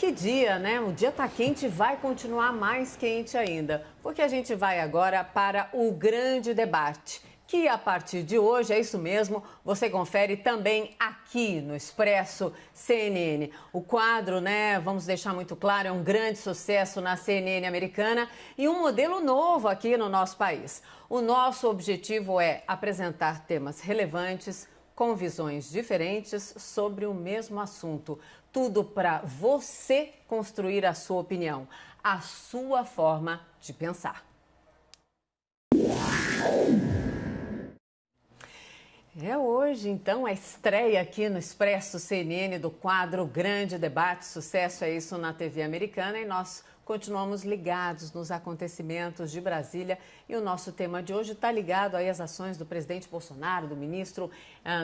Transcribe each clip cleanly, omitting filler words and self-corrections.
Que dia, né? O dia tá quente e vai continuar mais quente ainda, porque a gente vai agora para o grande debate, que a partir de hoje, é isso mesmo, você confere também aqui no Expresso CNN. O quadro, né, vamos deixar muito claro, é um grande sucesso na CNN americana e um modelo novo aqui no nosso país. O nosso objetivo é apresentar temas relevantes, com visões diferentes sobre o mesmo assunto. Tudo para você construir a sua opinião, a sua forma de pensar. É hoje, então, a estreia aqui no Expresso CNN do quadro Grande Debate. Sucesso é isso na TV americana e nós continuamos ligados nos acontecimentos de Brasília. E o nosso tema de hoje está ligado aí às ações do presidente Bolsonaro, do ministro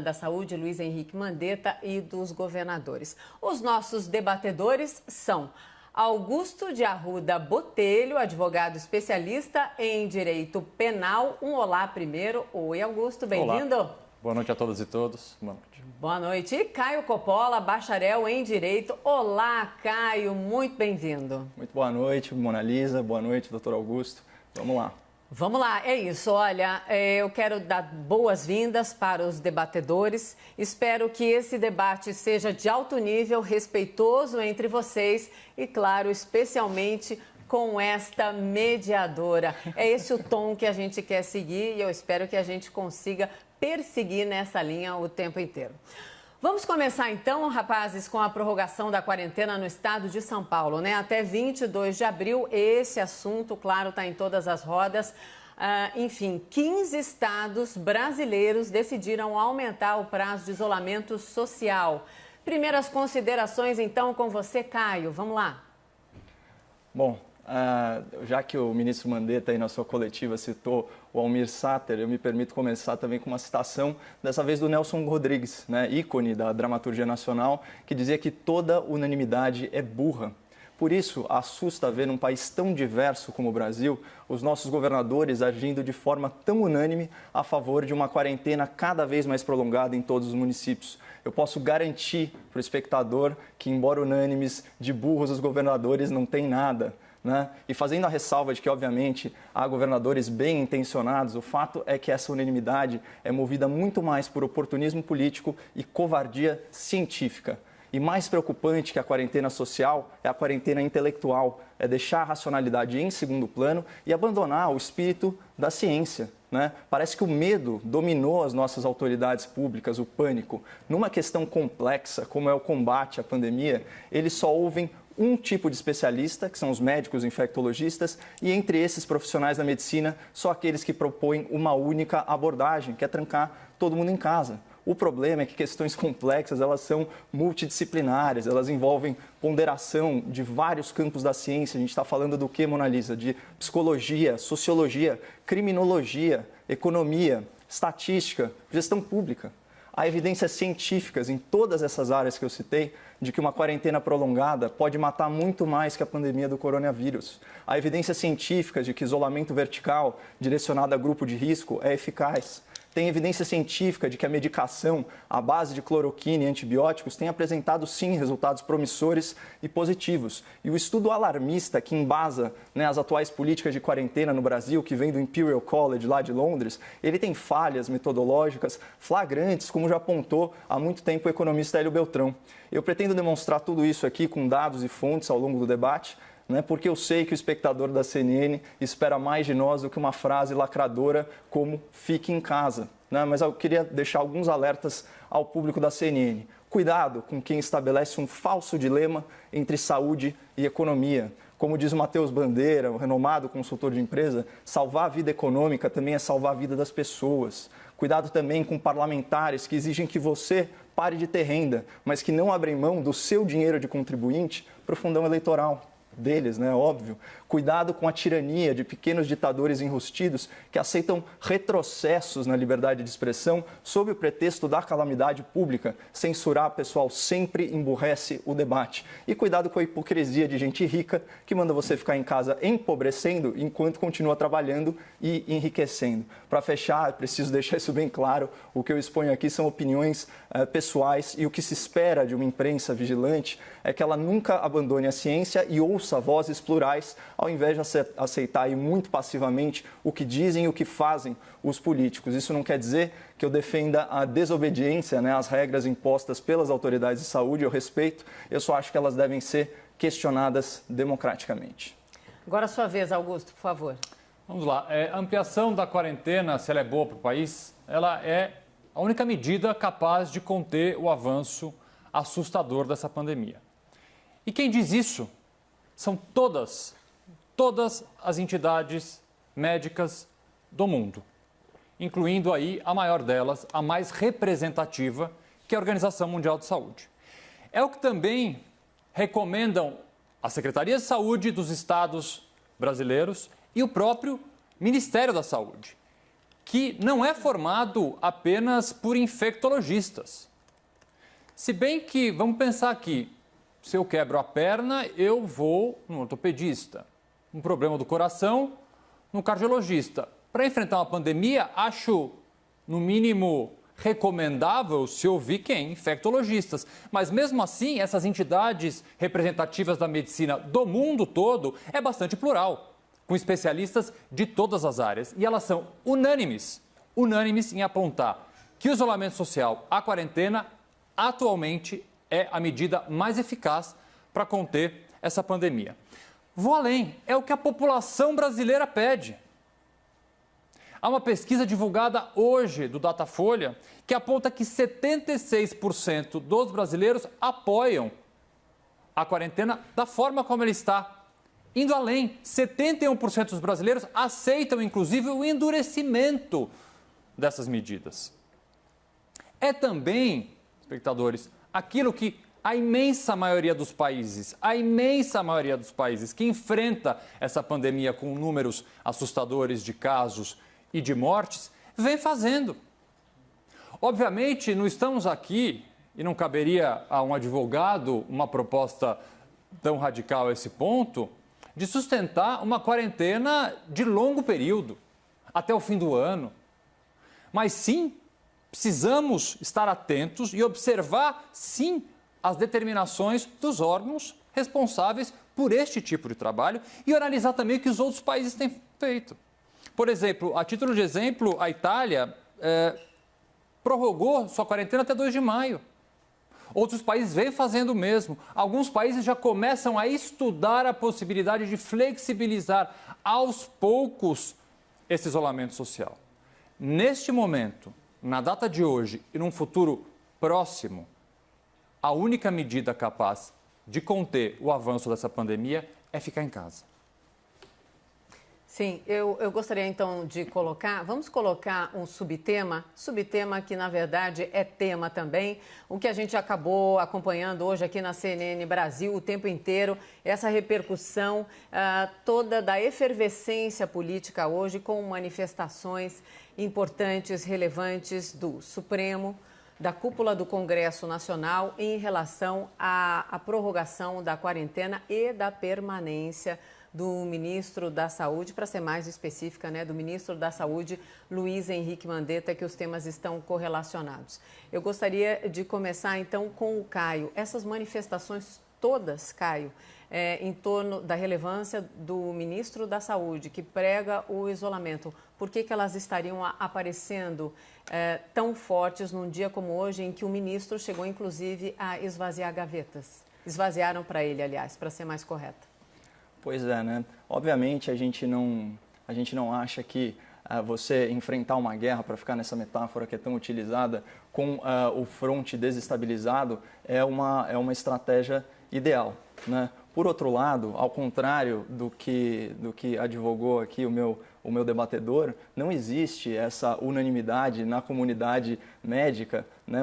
da Saúde, Luiz Henrique Mandetta, e dos governadores. Os nossos debatedores são Augusto de Arruda Botelho, advogado especialista em direito penal. Um olá primeiro. Oi, Augusto, bem-vindo. Boa noite a todas e todos. Boa noite. Boa noite. E Caio Coppola, bacharel em Direito. Olá, Caio, muito bem-vindo. Muito boa noite, Mona Lisa. Boa noite, doutor Augusto. Vamos lá. Vamos lá, é isso. Olha, eu quero dar boas-vindas para os debatedores. Espero que esse debate seja de alto nível, respeitoso entre vocês e, claro, especialmente com esta mediadora. É esse o tom que a gente quer seguir e eu espero que a gente consiga perseguir nessa linha o tempo inteiro. Vamos começar então, rapazes, com a prorrogação da quarentena no estado de São Paulo, né? Até 22 de abril, esse assunto, claro, está em todas as rodas. Enfim, 15 estados brasileiros decidiram aumentar o prazo de isolamento social. Primeiras considerações, então, com você, Caio. Vamos lá. Bom, já que o ministro Mandetta aí na sua coletiva citou o Almir Sater, eu me permito começar também com uma citação, dessa vez do Nelson Rodrigues, né, ícone da dramaturgia nacional, que dizia que toda unanimidade é burra. Por isso, assusta ver num país tão diverso como o Brasil, os nossos governadores agindo de forma tão unânime a favor de uma quarentena cada vez mais prolongada em todos os municípios. Eu posso garantir para o espectador que, embora unânimes, de burros os governadores não têm nada. Né? E fazendo a ressalva de que, obviamente, há governadores bem intencionados, o fato é que essa unanimidade é movida muito mais por oportunismo político e covardia científica. E mais preocupante que a quarentena social é a quarentena intelectual, é deixar a racionalidade em segundo plano e abandonar o espírito da ciência. Né? Parece que o medo dominou as nossas autoridades públicas, o pânico. Numa questão complexa, como é o combate à pandemia, eles só ouvem um tipo de especialista, que são os médicos infectologistas, e entre esses profissionais da medicina, só aqueles que propõem uma única abordagem, que é trancar todo mundo em casa. O problema é que questões complexas, elas são multidisciplinares, elas envolvem ponderação de vários campos da ciência. A gente está falando do que, Mona Lisa? De psicologia, sociologia, criminologia, economia, estatística, gestão pública. Há evidências científicas em todas essas áreas que eu citei de que uma quarentena prolongada pode matar muito mais que a pandemia do coronavírus. Há evidências científicas de que isolamento vertical direcionado a grupo de risco é eficaz. Tem evidência científica de que a medicação à base de cloroquina e antibióticos tem apresentado, sim, resultados promissores e positivos. E o estudo alarmista que embasa, né, as atuais políticas de quarentena no Brasil, que vem do Imperial College lá de Londres, ele tem falhas metodológicas flagrantes, como já apontou há muito tempo o economista Hélio Beltrão. Eu pretendo demonstrar tudo isso aqui com dados e fontes ao longo do debate, porque eu sei que o espectador da CNN espera mais de nós do que uma frase lacradora como "fique em casa". Mas eu queria deixar alguns alertas ao público da CNN. Cuidado com quem estabelece um falso dilema entre saúde e economia. Como diz o Matheus Bandeira, o renomado consultor de empresa, salvar a vida econômica também é salvar a vida das pessoas. Cuidado também com parlamentares que exigem que você pare de ter renda, mas que não abrem mão do seu dinheiro de contribuinte para o fundão eleitoral. deles, né, óbvio, cuidado com a tirania de pequenos ditadores enrustidos que aceitam retrocessos na liberdade de expressão sob o pretexto da calamidade pública. Censurar, pessoal, sempre emburrece o debate. E cuidado com a hipocrisia de gente rica que manda você ficar em casa empobrecendo enquanto continua trabalhando e enriquecendo. Para fechar, preciso deixar isso bem claro, o que eu exponho aqui são opiniões pessoais e o que se espera de uma imprensa vigilante é que ela nunca abandone a ciência e ouça vozes plurais, ao invés de aceitar muito passivamente o que dizem e o que fazem os políticos. Isso não quer dizer que eu defenda a desobediência, né, às regras impostas pelas autoridades de saúde, eu respeito, eu só acho que elas devem ser questionadas democraticamente. Agora a sua vez, Augusto, por favor. Vamos lá. A ampliação da quarentena, se ela é boa para o país, ela é a única medida capaz de conter o avanço assustador dessa pandemia. E quem diz isso são todas as entidades médicas do mundo, incluindo aí a maior delas, a mais representativa, que é a Organização Mundial de Saúde. É o que também recomendam as secretarias de saúde dos estados brasileiros e o próprio Ministério da Saúde, que não é formado apenas por infectologistas. Se bem que, vamos pensar aqui, se eu quebro a perna, eu vou no ortopedista. Um problema do coração, no cardiologista. Para enfrentar uma pandemia, acho, no mínimo, recomendável se ouvir quem? Infectologistas. Mas, mesmo assim, essas entidades representativas da medicina do mundo todo é bastante plural, com especialistas de todas as áreas. E elas são unânimes em apontar que o isolamento social, a quarentena, atualmente é a medida mais eficaz para conter essa pandemia. Vou além, é o que a população brasileira pede. Há uma pesquisa divulgada hoje do Datafolha que aponta que 76% dos brasileiros apoiam a quarentena da forma como ela está. Indo além, 71% dos brasileiros aceitam, inclusive, o endurecimento dessas medidas. É também, espectadores, aquilo que a imensa maioria dos países que enfrenta essa pandemia com números assustadores de casos e de mortes, vem fazendo. Obviamente, não estamos aqui, e não caberia a um advogado uma proposta tão radical a esse ponto, de sustentar uma quarentena de longo período, até o fim do ano. Mas sim, precisamos estar atentos e observar, sim, as determinações dos órgãos responsáveis por este tipo de trabalho e analisar também o que os outros países têm feito. Por exemplo, a título de exemplo, a Itália prorrogou sua quarentena até 2 de maio. Outros países vêm fazendo o mesmo. Alguns países já começam a estudar a possibilidade de flexibilizar aos poucos esse isolamento social. Neste momento, na data de hoje e num futuro próximo, a única medida capaz de conter o avanço dessa pandemia é ficar em casa. Sim, eu gostaria então de vamos colocar um subtema que na verdade é tema também, o que a gente acabou acompanhando hoje aqui na CNN Brasil o tempo inteiro, essa repercussão toda da efervescência política hoje com manifestações importantes, relevantes do Supremo, da cúpula do Congresso Nacional em relação à prorrogação da quarentena e da permanência do ministro da Saúde, para ser mais específica, né, do ministro da Saúde, Luiz Henrique Mandetta, que os temas estão correlacionados. Eu gostaria de começar, então, com o Caio. Essas manifestações todas, Caio, em torno da relevância do ministro da Saúde, que prega o isolamento, por que elas estariam aparecendo tão fortes num dia como hoje, em que o ministro chegou, inclusive, a esvaziar gavetas? Esvaziaram para ele, aliás, para ser mais correta. Pois é, né? Obviamente a gente não acha que você enfrentar uma guerra, para ficar nessa metáfora que é tão utilizada, com o fronte desestabilizado é uma estratégia ideal, né? Por outro lado, ao contrário do que advogou aqui o meu o meu debatedor, não existe essa unanimidade na comunidade médica, né?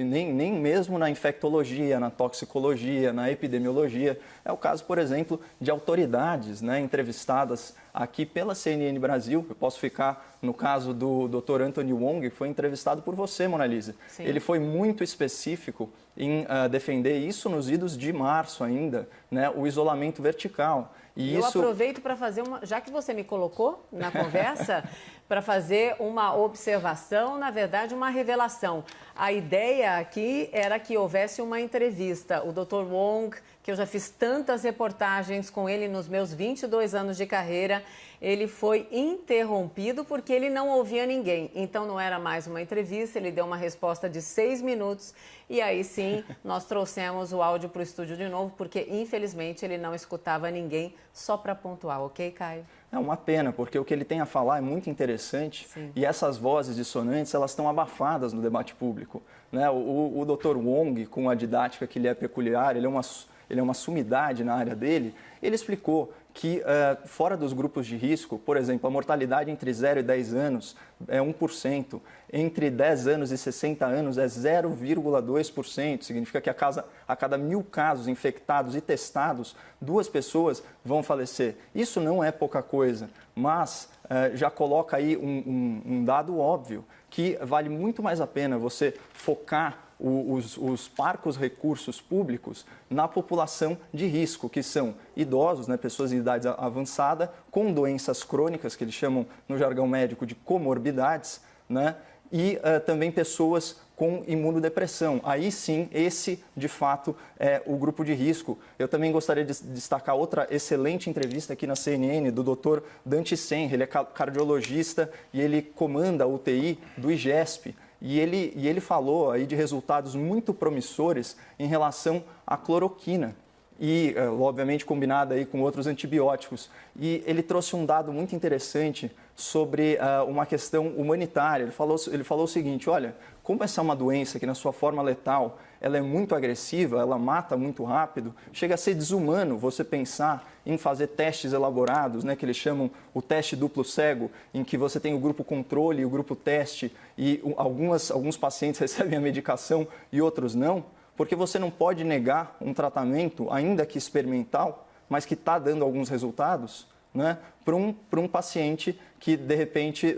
Nem mesmo na infectologia, na toxicologia, na epidemiologia. É o caso, por exemplo, de autoridades, né, entrevistadas aqui pela CNN Brasil. Eu posso ficar no caso do Dr. Anthony Wong, que foi entrevistado por você, Mona Lisa. Sim. Ele foi muito específico em defender isso nos idos de março ainda, né, o isolamento vertical. E eu isso... aproveito para fazer já que você me colocou na conversa, para fazer uma observação, na verdade, uma revelação. A ideia aqui era que houvesse uma entrevista. O Dr. Wong, que eu já fiz tantas reportagens com ele nos meus 22 anos de carreira, ele foi interrompido porque ele não ouvia ninguém. Então, não era mais uma entrevista, ele deu uma resposta de 6 minutos e aí sim, nós trouxemos o áudio para o estúdio de novo, porque infelizmente ele não escutava ninguém, só para pontuar, ok, Caio? É uma pena, porque o que ele tem a falar é muito interessante. Sim. E essas vozes dissonantes, elas estão abafadas no debate público, né? O Dr. Wong, com a didática que lhe é peculiar, ele é uma sumidade na área dele, ele explicou que fora dos grupos de risco, por exemplo, a mortalidade entre 0 e 10 anos é 1%, entre 10 anos e 60 anos é 0,2%, significa que a cada 1.000 casos infectados e testados, 2 pessoas vão falecer. Isso não é pouca coisa, mas já coloca aí um dado óbvio, que vale muito mais a pena você focar os parcos recursos públicos na população de risco, que são idosos, né, pessoas em idade avançada, com doenças crônicas, que eles chamam no jargão médico de comorbidades, né, e também pessoas com imunodepressão. Aí sim, esse de fato é o grupo de risco. Eu também gostaria de destacar outra excelente entrevista aqui na CNN do Dr. Dante Senra. Ele é cardiologista e ele comanda a UTI do IGESP. E ele falou aí de resultados muito promissores em relação à cloroquina e, obviamente, combinada aí com outros antibióticos. E ele trouxe um dado muito interessante sobre uma questão humanitária. Ele falou o seguinte, olha, como essa é uma doença que na sua forma letal ela é muito agressiva, ela mata muito rápido, chega a ser desumano você pensar em fazer testes elaborados, né, que eles chamam o teste duplo cego, em que você tem o grupo controle e o grupo teste e alguns pacientes recebem a medicação e outros não, porque você não pode negar um tratamento, ainda que experimental, mas que está dando alguns resultados, né, para um paciente que, de repente,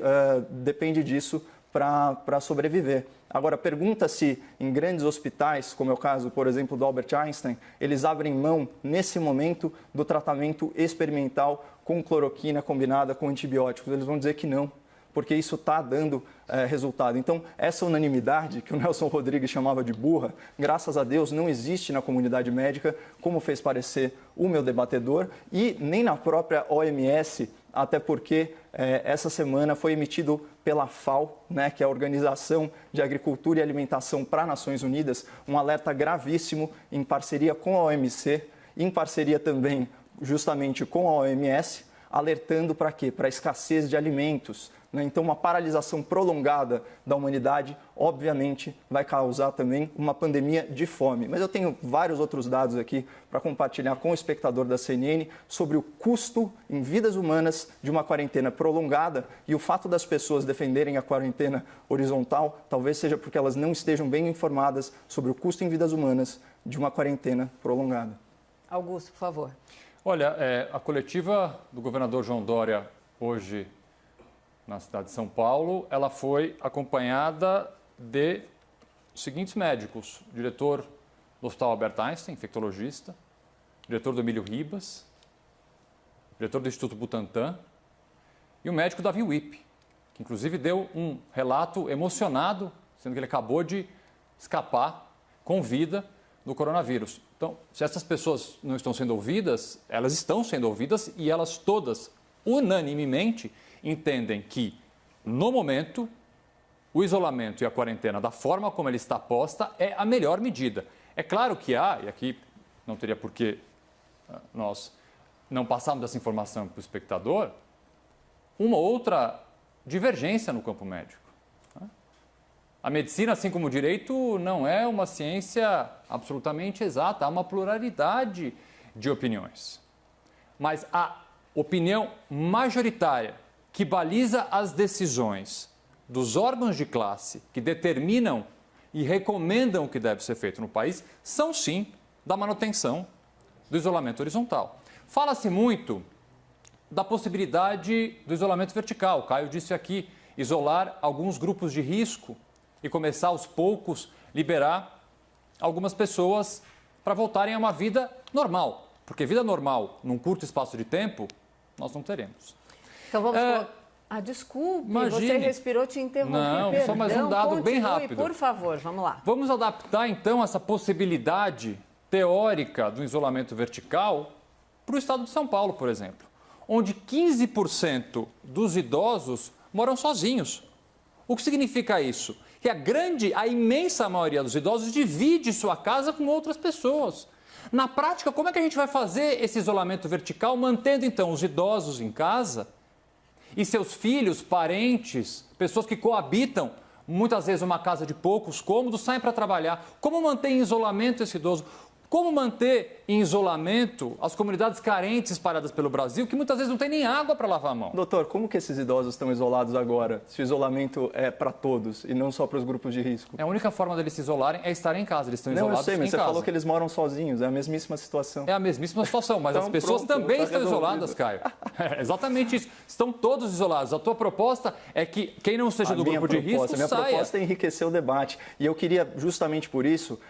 depende disso para sobreviver. Agora, pergunta-se em grandes hospitais, como é o caso, por exemplo, do Albert Einstein, eles abrem mão, nesse momento, do tratamento experimental com cloroquina combinada com antibióticos. Eles vão dizer que não, porque isso está dando resultado. Então, essa unanimidade, que o Nelson Rodrigues chamava de burra, graças a Deus não existe na comunidade médica, como fez parecer o meu debatedor, e nem na própria OMS, até porque essa semana foi emitido pela FAO, né, que é a Organização de Agricultura e Alimentação para Nações Unidas, um alerta gravíssimo em parceria com a OMC, em parceria também justamente com a OMS, alertando para quê? Para a escassez de alimentos. Né? Então, uma paralisação prolongada da humanidade, obviamente, vai causar também uma pandemia de fome. Mas eu tenho vários outros dados aqui para compartilhar com o espectador da CNN sobre o custo em vidas humanas de uma quarentena prolongada, e o fato das pessoas defenderem a quarentena horizontal talvez seja porque elas não estejam bem informadas sobre o custo em vidas humanas de uma quarentena prolongada. Augusto, por favor. Olha, a coletiva do governador João Dória hoje na cidade de São Paulo, ela foi acompanhada de seguintes médicos: o diretor do Hospital Albert Einstein, infectologista, diretor do Emílio Ribas, diretor do Instituto Butantan e o médico Davi Wippe, que inclusive deu um relato emocionado, sendo que ele acabou de escapar com vida do coronavírus. Então, se essas pessoas não estão sendo ouvidas, elas estão sendo ouvidas e elas todas, unanimemente, entendem que, no momento, o isolamento e a quarentena, da forma como ele está posta, é a melhor medida. É claro que há, e aqui não teria por que nós não passarmos essa informação para o espectador, uma outra divergência no campo médico. A medicina, assim como o direito, não é uma ciência absolutamente exata, há uma pluralidade de opiniões. Mas a opinião majoritária que baliza as decisões dos órgãos de classe que determinam e recomendam o que deve ser feito no país são, sim, da manutenção do isolamento horizontal. Fala-se muito da possibilidade do isolamento vertical. O Caio disse aqui, isolar alguns grupos de risco e começar aos poucos liberar algumas pessoas para voltarem a uma vida normal. Porque vida normal, num curto espaço de tempo, nós não teremos. Então vamos... desculpe, imagine. Você respirou, te interrompi. Não, perdão, só mais um dado continue, bem rápido. Por favor, vamos lá. Vamos adaptar, então, essa possibilidade teórica do isolamento vertical para o estado de São Paulo, por exemplo, onde 15% dos idosos moram sozinhos. O que significa isso? Que a imensa maioria dos idosos divide sua casa com outras pessoas. Na prática, como é que a gente vai fazer esse isolamento vertical, mantendo, então, os idosos em casa e seus filhos, parentes, pessoas que coabitam, muitas vezes uma casa de poucos cômodos, saem para trabalhar? Como manter em isolamento esse idoso? Como manter em isolamento as comunidades carentes espalhadas pelo Brasil, que muitas vezes não tem nem água para lavar a mão? Doutor, como que esses idosos estão isolados agora, se o isolamento é para todos e não só para os grupos de risco? A única forma deles se isolarem é estarem em casa, eles estão isolados em casa. Não, eu sei, mas você falou que eles moram sozinhos, é a mesmíssima situação. É a mesmíssima situação, mas então, as pessoas pronto, também tá estão resolvido. isoladas, Caio. É exatamente isso. Estão todos isolados. A tua proposta é que quem não seja do grupo de risco saia. Minha proposta é enriquecer o debate. E eu queria, justamente por isso,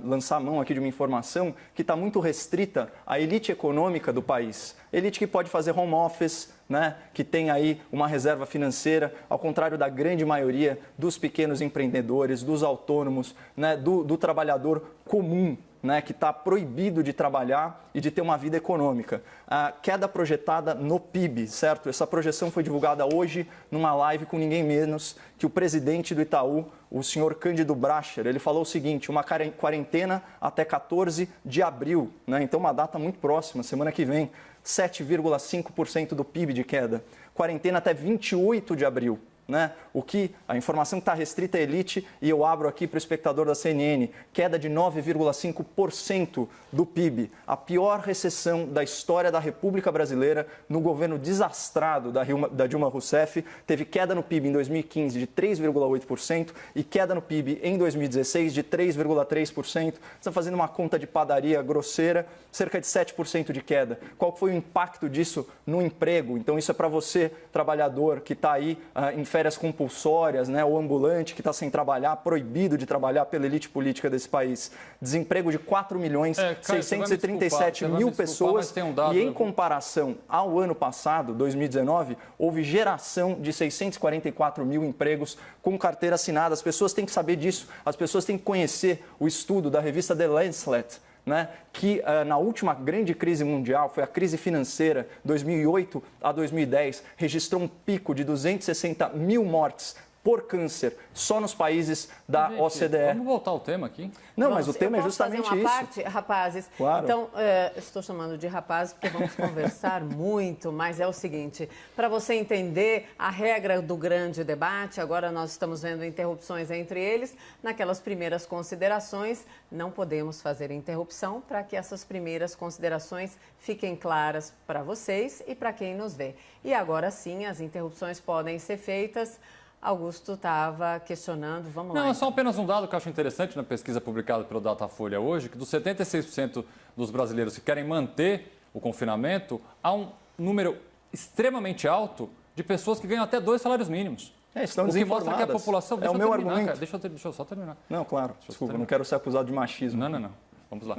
lançar mão aqui de uma informação que está muito restrita à elite econômica do país. Elite que pode fazer home office, né? Que tem aí uma reserva financeira, ao contrário da grande maioria dos pequenos empreendedores, dos autônomos, né? do trabalhador comum, né, que está proibido de trabalhar e de ter uma vida econômica. A queda projetada no PIB, certo? Essa projeção foi divulgada hoje numa live com ninguém menos que o presidente do Itaú, o senhor Cândido Bracher. Ele falou o seguinte, uma quarentena até 14 de abril, né? Então uma data muito próxima, semana que vem, 7,5% do PIB de queda. Quarentena até 28 de abril. Né? O que a informação está restrita à elite, e eu abro aqui para o espectador da CNN, queda de 9,5% do PIB, a pior recessão da história da República Brasileira. No governo desastrado da Dilma Rousseff, teve queda no PIB em 2015 de 3,8% e queda no PIB em 2016 de 3,3%. Está fazendo uma conta de padaria grosseira, cerca de 7% de queda. Qual foi o impacto disso no emprego? Então isso é para você, trabalhador, que está aí em férias compulsórias, né, ou ambulante que está sem trabalhar, proibido de trabalhar pela elite política desse país. Desemprego de 4.637.000 pessoas e, em comparação ao ano passado, 2019, houve geração de 644 mil empregos com carteira assinada. As pessoas têm que saber disso, as pessoas têm que conhecer o estudo da revista The Lancet, né, que na última grande crise mundial, foi a crise financeira, 2008 a 2010, registrou um pico de 260 mil mortes por câncer, só nos países da OCDE. Vamos voltar ao tema aqui? Não, mas o tema é justamente fazer uma isso. Parte, rapazes, claro. Então, estou chamando de rapazes porque vamos conversar muito, mas é o seguinte, para você entender a regra do grande debate, agora nós estamos vendo interrupções entre eles, naquelas primeiras considerações, não podemos fazer interrupção para que essas primeiras considerações fiquem claras para vocês e para quem nos vê. E agora sim, as interrupções podem ser feitas. Augusto estava questionando, vamos lá. Não, é só apenas um dado que eu acho interessante na pesquisa publicada pelo Datafolha hoje, que dos 76% dos brasileiros que querem manter o confinamento, há um número extremamente alto de pessoas que ganham até 2 salários mínimos. Estão o que mostra que a população... É o meu argumento. Cara, deixa eu só terminar. Não, claro. Desculpa, não quero ser acusado de machismo. Não. Vamos lá.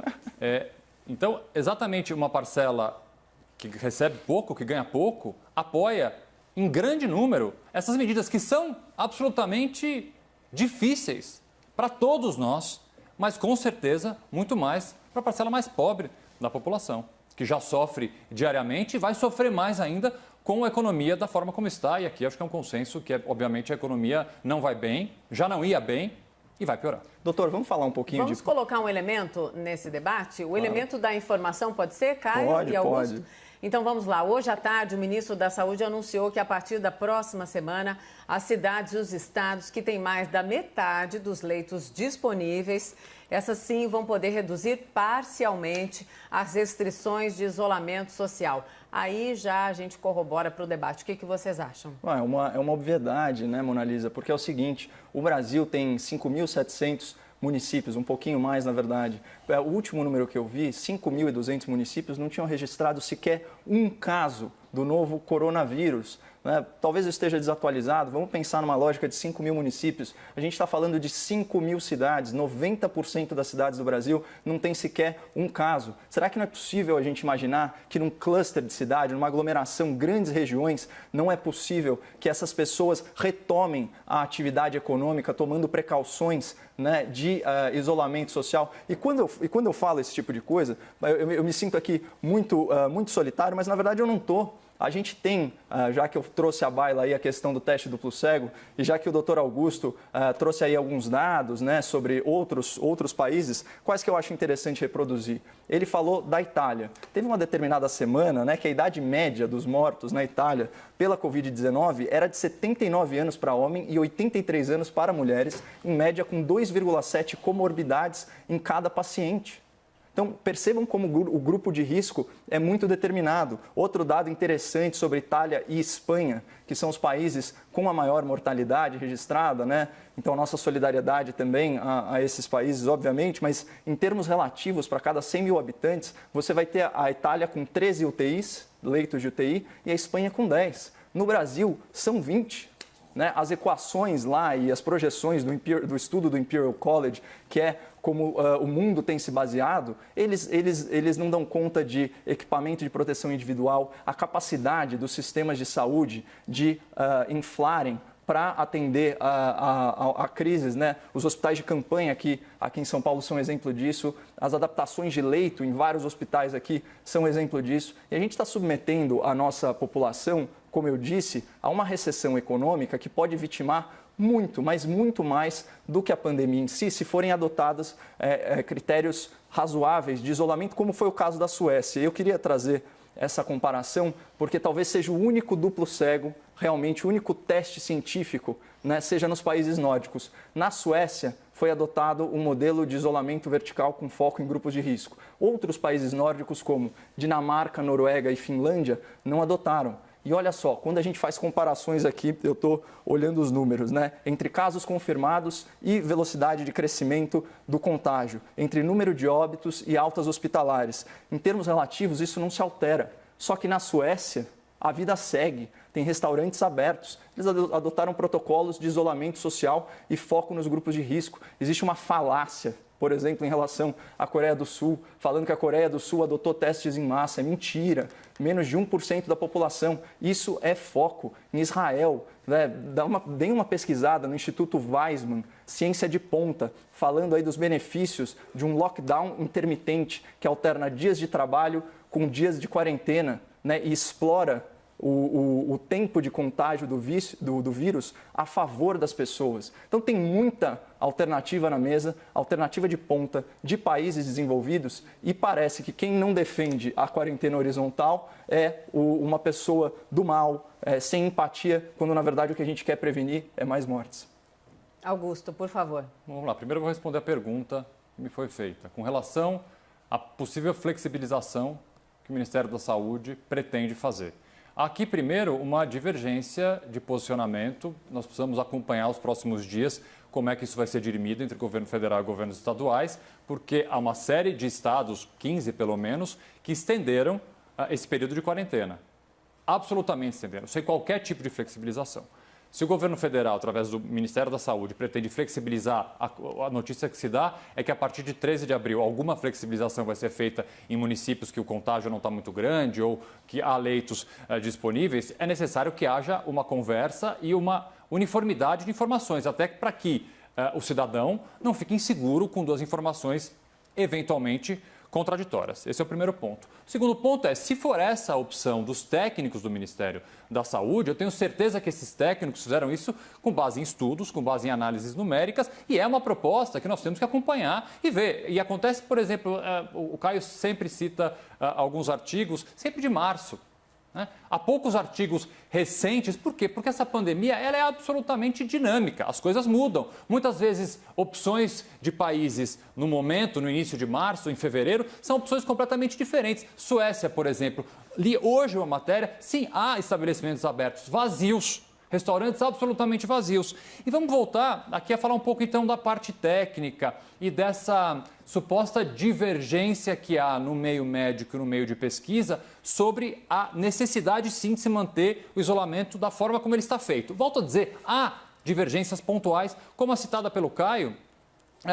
Então, exatamente uma parcela que recebe pouco, que ganha pouco, apoia em grande número essas medidas que são absolutamente difíceis para todos nós, mas com certeza muito mais para a parcela mais pobre da população, que já sofre diariamente e vai sofrer mais ainda com a economia da forma como está. E aqui acho que é um consenso que, obviamente, a economia não vai bem, já não ia bem e vai piorar. Doutor, vamos falar um pouquinho Vamos colocar um elemento nesse debate? O elemento da informação pode ser, Caio e Augusto? Pode. Então vamos lá. Hoje à tarde, o ministro da Saúde anunciou que a partir da próxima semana, as cidades e os estados que têm mais da metade dos leitos disponíveis, essas sim vão poder reduzir parcialmente as restrições de isolamento social. Aí já a gente corrobora para o debate. O que vocês acham? É uma obviedade, né, Mona Lisa? Porque é o seguinte, o Brasil tem 5.700 municípios, um pouquinho mais, na verdade. O último número que eu vi, 5.200 municípios não tinham registrado sequer um caso do novo coronavírus. Né? Talvez eu esteja desatualizado, vamos pensar numa lógica de 5.000 municípios. A gente está falando de 5.000 cidades, 90% das cidades do Brasil não tem sequer um caso. Será que não é possível a gente imaginar que num cluster de cidade, numa aglomeração, grandes regiões, não é possível que essas pessoas retomem a atividade econômica, tomando precauções, né, de isolamento social? E quando eu falo esse tipo de coisa, eu me sinto aqui muito solitário, mas na verdade eu não estou. A gente tem, já que eu trouxe à baila aí a questão do teste duplo cego, e já que o doutor Augusto trouxe aí alguns dados, né, sobre outros países, quais que eu acho interessante reproduzir? Ele falou da Itália. Teve uma determinada semana, né, que a idade média dos mortos na Itália pela Covid-19 era de 79 anos para homem e 83 anos para mulheres, em média com 2,7 comorbidades em cada paciente. Então, percebam como o grupo de risco é muito determinado. Outro dado interessante sobre Itália e Espanha, que são os países com a maior mortalidade registrada, né? Então, a nossa solidariedade também a esses países, obviamente, mas em termos relativos, para cada 100 mil habitantes, você vai ter a Itália com 13 UTIs, leitos de UTI, e a Espanha com 10. No Brasil, são 20. Né? As equações lá e as projeções do estudo do Imperial College, que é como o mundo tem se baseado, eles não dão conta de equipamento de proteção individual, a capacidade dos sistemas de saúde de inflarem para atender a crises, né? Os hospitais de campanha aqui em São Paulo são exemplo disso, as adaptações de leito em vários hospitais aqui são exemplo disso, e a gente está submetendo a nossa população, como eu disse, a uma recessão econômica que pode vitimar muito, mas muito mais do que a pandemia em si, se forem adotados critérios razoáveis de isolamento, como foi o caso da Suécia. Eu queria trazer essa comparação porque talvez seja o único duplo cego, realmente o único teste científico, né, seja nos países nórdicos. Na Suécia foi adotado um modelo de isolamento vertical com foco em grupos de risco. Outros países nórdicos, como Dinamarca, Noruega e Finlândia, não adotaram. E olha só, quando a gente faz comparações aqui, eu estou olhando os números, né? Entre casos confirmados e velocidade de crescimento do contágio, entre número de óbitos e altas hospitalares. Em termos relativos, isso não se altera. Só que na Suécia, a vida segue, tem restaurantes abertos. Eles adotaram protocolos de isolamento social e foco nos grupos de risco. Existe uma falácia, por exemplo, em relação à Coreia do Sul, falando que a Coreia do Sul adotou testes em massa. É mentira. Menos de 1% da população. Isso é foco. Em Israel, né, deem uma pesquisada no Instituto Weizmann, ciência de ponta, falando aí dos benefícios de um lockdown intermitente que alterna dias de trabalho com dias de quarentena, né, e explora o tempo de contágio do vírus a favor das pessoas. Então tem muita alternativa na mesa, alternativa de ponta de países desenvolvidos, e parece que quem não defende a quarentena horizontal é uma pessoa do mal, sem empatia, quando na verdade o que a gente quer prevenir é mais mortes. Augusto, por favor. Vamos lá, primeiro eu vou responder a pergunta que me foi feita, com relação à possível flexibilização que o Ministério da Saúde pretende fazer. Aqui, primeiro, uma divergência de posicionamento. Nós precisamos acompanhar os próximos dias como é que isso vai ser dirimido entre o governo federal e governos estaduais, porque há uma série de estados, 15 pelo menos, que estenderam esse período de quarentena. Absolutamente estenderam, sem qualquer tipo de flexibilização. Se o governo federal, através do Ministério da Saúde, pretende flexibilizar, a notícia que se dá é que a partir de 13 de abril alguma flexibilização vai ser feita em municípios que o contágio não está muito grande ou que há leitos disponíveis, é necessário que haja uma conversa e uma uniformidade de informações, até para que o cidadão não fique inseguro com duas informações eventualmente contraditórias. Esse é o primeiro ponto. O segundo ponto é, se for essa a opção dos técnicos do Ministério da Saúde, eu tenho certeza que esses técnicos fizeram isso com base em estudos, com base em análises numéricas, e é uma proposta que nós temos que acompanhar e ver. E acontece, por exemplo, o Caio sempre cita alguns artigos, sempre de março. Há poucos artigos recentes, por quê? Porque essa pandemia ela é absolutamente dinâmica, as coisas mudam. Muitas vezes, opções de países no momento, no início de março, em fevereiro, são opções completamente diferentes. Suécia, por exemplo, li hoje uma matéria, sim, há estabelecimentos abertos vazios, restaurantes absolutamente vazios. E vamos voltar aqui a falar um pouco então da parte técnica e dessa suposta divergência que há no meio médico e no meio de pesquisa sobre a necessidade sim de se manter o isolamento da forma como ele está feito. Volto a dizer, há divergências pontuais, como a citada pelo Caio,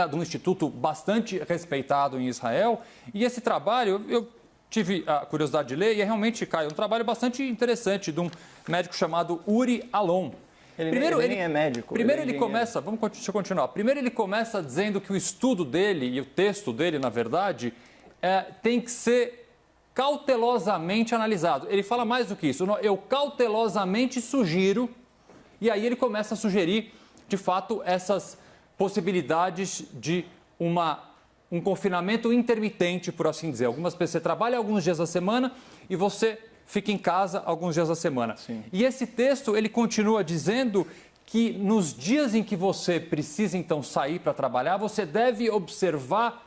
de um instituto bastante respeitado em Israel, e esse trabalho eu tive a curiosidade de ler e é realmente, Caio, um trabalho bastante interessante de um médico chamado Uri Alon. Ele nem é médico. Primeiro ele começa, deixa eu continuar. Primeiro ele começa dizendo que o estudo dele e o texto dele, na verdade, tem que ser cautelosamente analisado. Ele fala mais do que isso. Eu cautelosamente sugiro, e aí ele começa a sugerir, de fato, essas possibilidades de um confinamento intermitente, por assim dizer. Algumas pessoas, você trabalha alguns dias da semana e você fica em casa alguns dias da semana. Sim. E esse texto, ele continua dizendo que nos dias em que você precisa, então, sair para trabalhar, você deve observar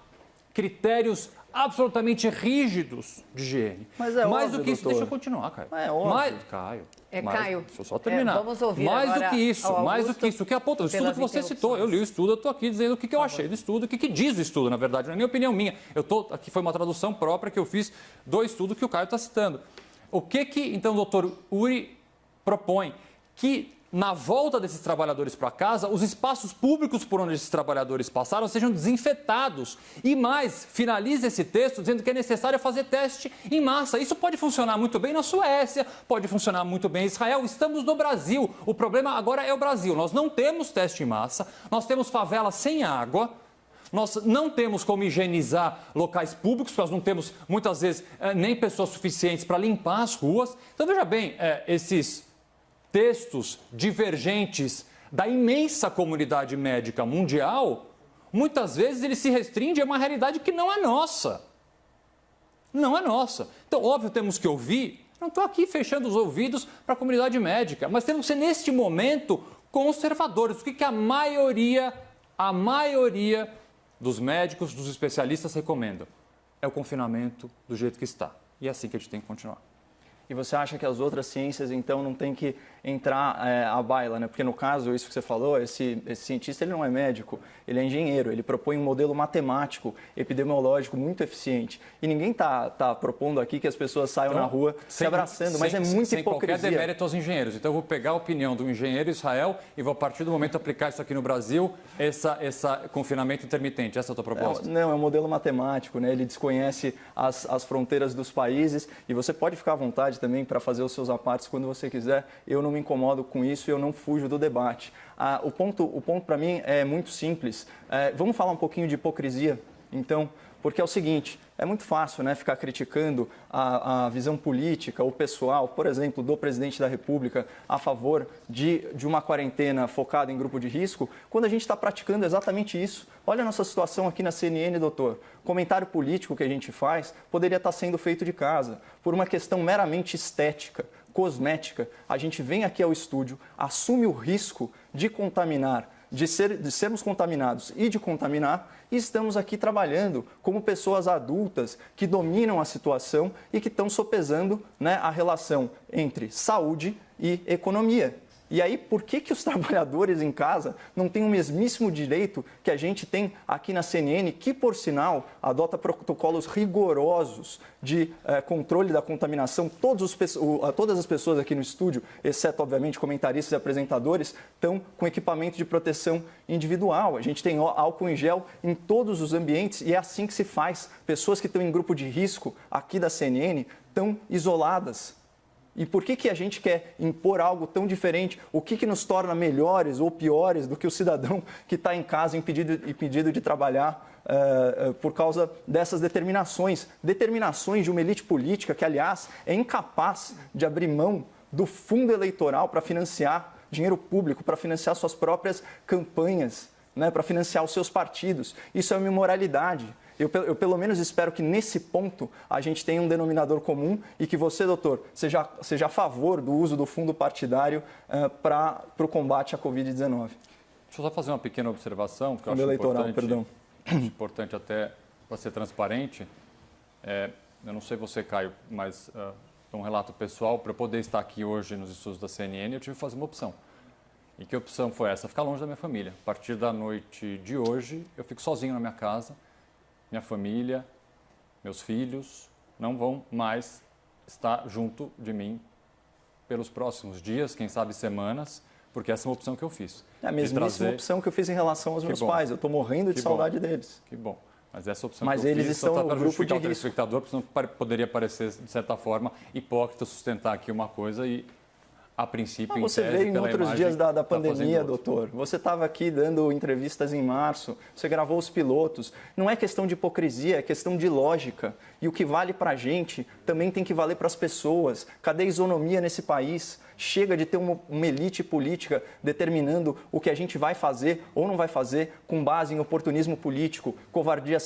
critérios absolutamente rígidos de higiene. Mas é mais óbvio, do que isso, doutor. deixa eu continuar, Caio. É óbvio. Caio. Caio, Deixa eu só terminar. Vamos ouvir mais agora do que isso, ao mais do Augusto que isso. O que aponta? O estudo que você citou, eu li o estudo, eu estou aqui dizendo o que eu achei do estudo, o que diz o estudo, na verdade, não é nem opinião minha. Aqui foi uma tradução própria que eu fiz do estudo que o Caio está citando. O que então o doutor Uri propõe? Que na volta desses trabalhadores para casa, os espaços públicos por onde esses trabalhadores passaram sejam desinfetados. E mais, finaliza esse texto dizendo que é necessário fazer teste em massa. Isso pode funcionar muito bem na Suécia, pode funcionar muito bem em Israel. Estamos no Brasil. O problema agora é o Brasil. Nós não temos teste em massa, nós temos favelas sem água. Nós não temos como higienizar locais públicos, nós não temos, muitas vezes, nem pessoas suficientes para limpar as ruas. Então, veja bem, esses textos divergentes da imensa comunidade médica mundial, muitas vezes ele se restringe a uma realidade que não é nossa. Não é nossa. Então, óbvio, temos que ouvir. Não estou aqui fechando os ouvidos para a comunidade médica, mas temos que ser, neste momento, conservadores. O que a maioria dos médicos, dos especialistas recomendam? É o confinamento do jeito que está. E é assim que a gente tem que continuar. E você acha que as outras ciências, então, não tem que entrar à baila, né? Porque, no caso, isso que você falou, esse cientista, ele não é médico, ele é engenheiro, ele propõe um modelo matemático, epidemiológico muito eficiente. E ninguém está propondo aqui que as pessoas saiam na rua se abraçando, mas é muita hipocrisia. Sem qualquer demérito aos engenheiros. Então, eu vou pegar a opinião do engenheiro Israel e vou, a partir do momento, aplicar isso aqui no Brasil, esse confinamento intermitente. Essa é a tua proposta? Não, é um modelo matemático, né? Ele desconhece as fronteiras dos países e você pode ficar à vontade também para fazer os seus apartes quando você quiser. Eu não me incomodo com isso e eu não fujo do debate. O ponto para mim é muito simples. Vamos falar um pouquinho de hipocrisia, então, porque é o seguinte, é muito fácil, né, ficar criticando a visão política ou pessoal, por exemplo, do presidente da República a favor de uma quarentena focada em grupo de risco, quando a gente está praticando exatamente isso. Olha a nossa situação aqui na CNN, doutor. Comentário político que a gente faz poderia estar sendo feito de casa, por uma questão meramente estética, cosmética. A gente vem aqui ao estúdio, assume o risco de contaminar, de sermos contaminados e de contaminar, e estamos aqui trabalhando como pessoas adultas que dominam a situação e que estão sopesando, né, a relação entre saúde e economia. E aí, por que os trabalhadores em casa não têm o mesmíssimo direito que a gente tem aqui na CNN, que, por sinal, protocolos rigorosos de controle da contaminação? Todas as pessoas aqui no estúdio, exceto, obviamente, comentaristas e apresentadores, estão com equipamento de proteção individual. A gente tem álcool em gel em todos os ambientes e é assim que se faz. Pessoas que estão em grupo de risco aqui da CNN estão isoladas. E por que a gente quer impor algo tão diferente? O que nos torna melhores ou piores do que o cidadão que está em casa impedido de trabalhar por causa dessas determinações de uma elite política que, aliás, é incapaz de abrir mão do fundo eleitoral para financiar dinheiro público, para financiar suas próprias campanhas, né, para financiar os seus partidos. Isso é uma imoralidade. Eu, pelo menos, espero que, nesse ponto, a gente tenha um denominador comum e que você, doutor, seja a favor do uso do fundo partidário para o combate à Covid-19. Deixa eu só fazer uma pequena observação, que eu acho importante até para ser transparente. Eu não sei você, Caio, mas um relato pessoal, para eu poder estar aqui hoje nos estudos da CNN, eu tive que fazer uma opção. E que opção foi essa? Ficar longe da minha família. A partir da noite de hoje, eu fico sozinho na minha casa. Minha família, meus filhos não vão mais estar junto de mim pelos próximos dias, quem sabe semanas, porque essa é uma opção que eu fiz. É a mesmíssima opção que eu fiz em relação aos meus pais. Eu estou morrendo de saudade deles. Que bom. Mas essa opção que eu fiz... Mas eles estão no grupo de risco. Telespectador, porque senão poderia parecer, de certa forma, hipócrita sustentar aqui uma coisa e... A princípio, você veio em outros dias da pandemia, doutor. Você estava aqui dando entrevistas em março, você gravou os pilotos. Não é questão de hipocrisia, é questão de lógica. E o que vale para a gente também tem que valer para as pessoas. Cadê a isonomia nesse país? Chega de ter uma elite política determinando o que a gente vai fazer ou não vai fazer com base em oportunismo político, covardia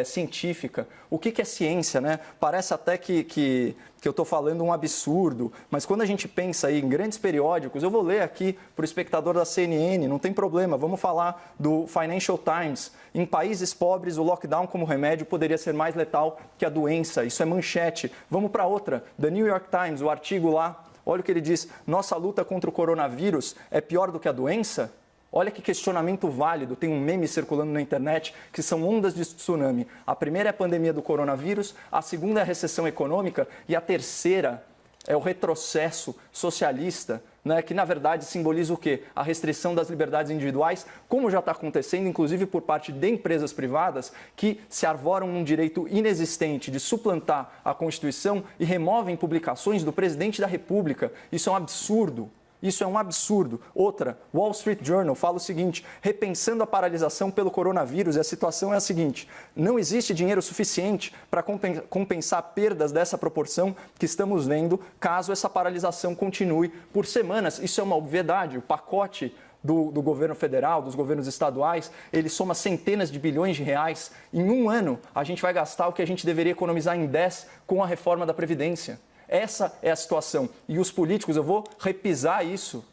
científica. O que é ciência, né? Parece até que eu estou falando um absurdo, mas quando a gente pensa aí em grandes periódicos, eu vou ler aqui para o espectador da CNN, não tem problema, vamos falar do Financial Times. Em países pobres, o lockdown como remédio poderia ser mais letal que a doença, isso é manchete. Vamos para outra, The New York Times, o artigo lá, olha o que ele diz, nossa luta contra o coronavírus é pior do que a doença? Olha que questionamento válido, tem um meme circulando na internet que são ondas de tsunami. A primeira é a pandemia do coronavírus, a segunda é a recessão econômica e a terceira é o retrocesso socialista, né, que na verdade simboliza o quê? A restrição das liberdades individuais, como já está acontecendo, inclusive por parte de empresas privadas que se arvoram num direito inexistente de suplantar a Constituição e removem publicações do presidente da República. Isso é um absurdo. Isso é um absurdo. Outra, Wall Street Journal fala o seguinte, repensando a paralisação pelo coronavírus, e a situação é a seguinte, não existe dinheiro suficiente para compensar perdas dessa proporção que estamos vendo, caso essa paralisação continue por semanas. Isso é uma obviedade, o pacote do governo federal, dos governos estaduais, ele soma centenas de bilhões de reais. Em um ano, a gente vai gastar o que a gente deveria economizar em 10 com a reforma da Previdência. Essa é a situação. E os políticos, eu vou repisar isso.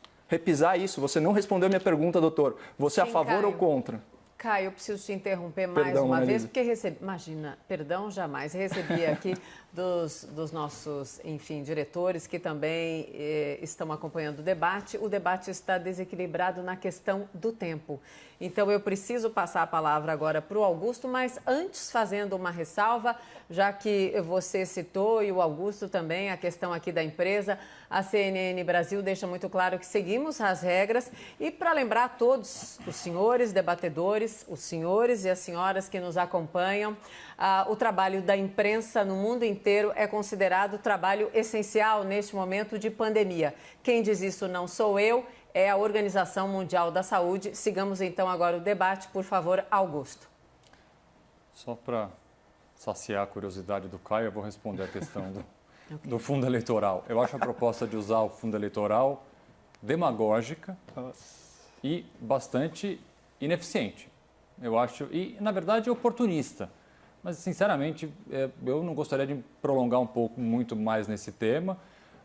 Você não respondeu a minha pergunta, doutor. Você é a favor ou contra? Caio, eu preciso te interromper mais uma vez, porque imagina, perdão jamais, recebi aqui dos nossos, enfim, diretores que também estão acompanhando o debate. O debate está desequilibrado na questão do tempo. Então, eu preciso passar a palavra agora para o Augusto, mas antes fazendo uma ressalva, já que você citou e o Augusto também, a questão aqui da empresa, a CNN Brasil deixa muito claro que seguimos as regras e para lembrar a todos os senhores debatedores, os senhores e as senhoras que nos acompanham, o trabalho da imprensa no mundo inteiro é considerado trabalho essencial neste momento de pandemia. Quem diz isso não sou eu, é a Organização Mundial da Saúde. Sigamos então agora o debate, por favor, Augusto. Só para saciar a curiosidade do Caio, eu vou responder a questão do fundo eleitoral. Eu acho a proposta de usar o fundo eleitoral demagógica e bastante ineficiente. Eu acho, e na verdade oportunista. Mas, sinceramente, eu não gostaria de prolongar muito mais nesse tema,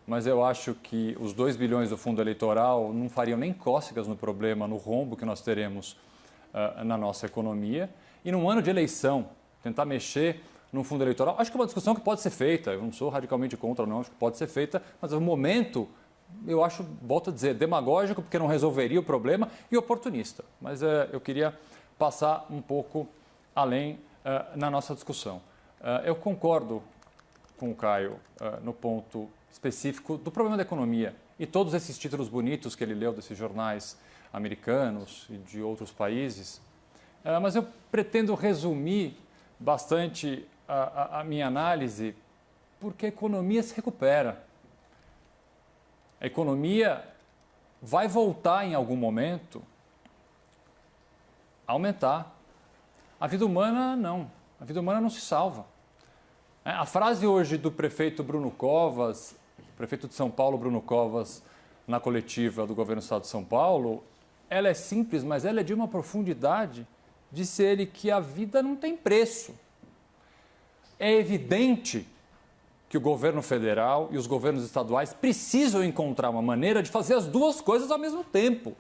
mas eu acho que os 2 bilhões do fundo eleitoral não fariam nem cócegas no problema, no rombo que nós teremos na nossa economia. E num ano de eleição, tentar mexer no fundo eleitoral, acho que é uma discussão que pode ser feita, eu não sou radicalmente contra, não, acho que pode ser feita, mas no momento, eu acho, volto a dizer, demagógico, porque não resolveria o problema, e oportunista. Mas eu queria passar um pouco além na nossa discussão. Eu concordo com o Caio no ponto específico do problema da economia e todos esses títulos bonitos que ele leu desses jornais americanos e de outros países, mas eu pretendo resumir bastante a minha análise porque a economia se recupera. A economia vai voltar em algum momento a aumentar. A vida humana não. A vida humana não se salva. A frase hoje do prefeito Bruno Covas, prefeito de São Paulo, Bruno Covas, na coletiva do governo do estado de São Paulo, ela é simples, mas ela é de uma profundidade. Disse ele que a vida não tem preço. É evidente que o governo federal e os governos estaduais precisam encontrar uma maneira de fazer as duas coisas ao mesmo tempo.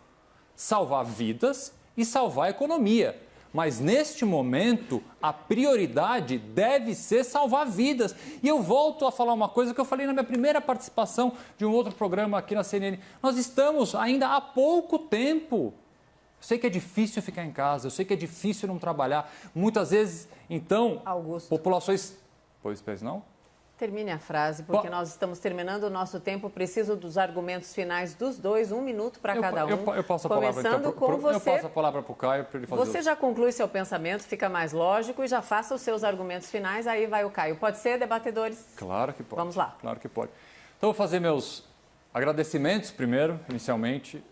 Salvar vidas e salvar a economia. Mas, neste momento, a prioridade deve ser salvar vidas. E eu volto a falar uma coisa que eu falei na minha primeira participação de um outro programa aqui na CNN. Nós estamos ainda há pouco tempo. Eu sei que é difícil ficar em casa, eu sei que é difícil não trabalhar. Muitas vezes, então, Augusto, populações... Pois não? termine a frase, porque nós estamos terminando o nosso tempo. Preciso dos argumentos finais dos dois, 1 minuto para cada um. Eu passo a palavra, começando então, com você. Eu passo a palavra para o Caio para ele fazer Você já conclui seu pensamento, fica mais lógico e já faça os seus argumentos finais, aí vai o Caio. Pode ser, debatedores? Claro que pode. Vamos lá. Claro que pode. Então, eu vou fazer meus agradecimentos primeiro, inicialmente,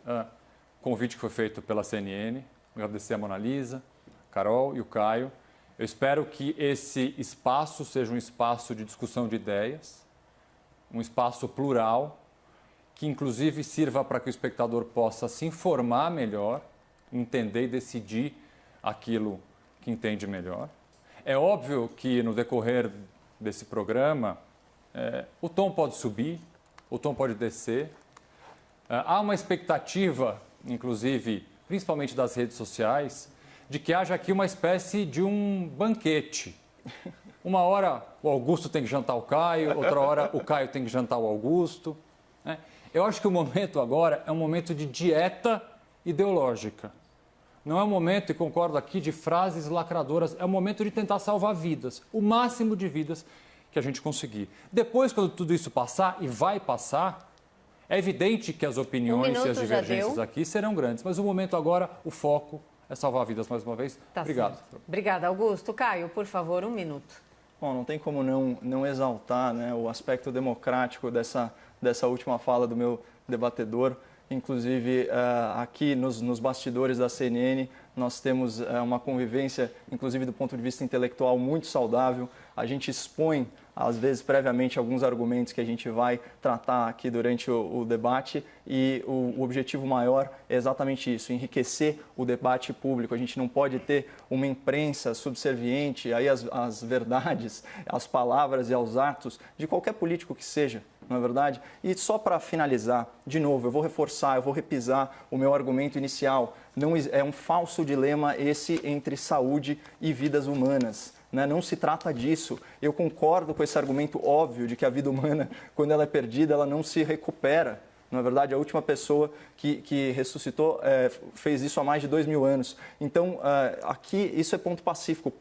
convite que foi feito pela CNN, agradecer a Mona Lisa, a Carol e o Caio. Eu espero que esse espaço seja um espaço de discussão de ideias, um espaço plural, que inclusive sirva para que o espectador possa se informar melhor, entender e decidir aquilo que entende melhor. É óbvio que no decorrer desse programa, o tom pode subir, o tom pode descer. Há uma expectativa, inclusive, principalmente das redes sociais, de que haja aqui uma espécie de um banquete. Uma hora o Augusto tem que jantar o Caio, outra hora o Caio tem que jantar o Augusto. Né? Eu acho que o momento agora é um momento de dieta ideológica. Não é um momento, e concordo aqui, de frases lacradoras, é um momento de tentar salvar vidas, o máximo de vidas que a gente conseguir. Depois, quando tudo isso passar, e vai passar, é evidente que as opiniões e as divergências aqui serão grandes. Mas o momento agora, o foco é salvar vidas mais uma vez. Tá Obrigado. Certo. Obrigada, Augusto. Caio, por favor, 1 minuto. Bom, não tem como não exaltar, né, o aspecto democrático dessa última fala do meu debatedor. Inclusive, aqui nos bastidores da CNN, nós temos uma convivência, inclusive do ponto de vista intelectual, muito saudável. A gente expõe, às vezes, previamente, alguns argumentos que a gente vai tratar aqui durante o debate e o objetivo maior é exatamente isso, enriquecer o debate público. A gente não pode ter uma imprensa subserviente aí às verdades, às palavras e aos atos de qualquer político que seja. Não é verdade? E só para finalizar, de novo, eu vou reforçar, eu vou repisar o meu argumento inicial. Não é um falso dilema esse entre saúde e vidas humanas. Né? Não se trata disso. Eu concordo com esse argumento óbvio de que a vida humana, quando ela é perdida, ela não se recupera. Na verdade, a última pessoa que ressuscitou fez isso há mais de 2.000 anos. Então, aqui, isso é ponto pacífico.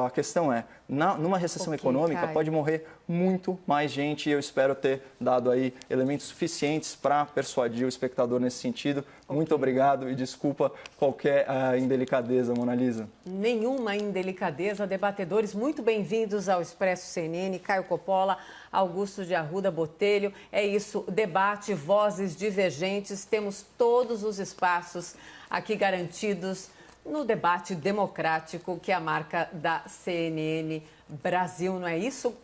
A questão é, numa recessão econômica, Caio, pode morrer muito mais gente e eu espero ter dado aí elementos suficientes para persuadir o espectador nesse sentido. Muito obrigado e desculpa qualquer indelicadeza, Mona Lisa. Nenhuma indelicadeza. Debatedores, muito bem-vindos ao Expresso CNN. Caio Coppola, Augusto de Arruda Botelho. É isso, debate, vozes divergentes. Temos todos os espaços aqui garantidos no debate democrático, que é a marca da CNN Brasil, não é isso?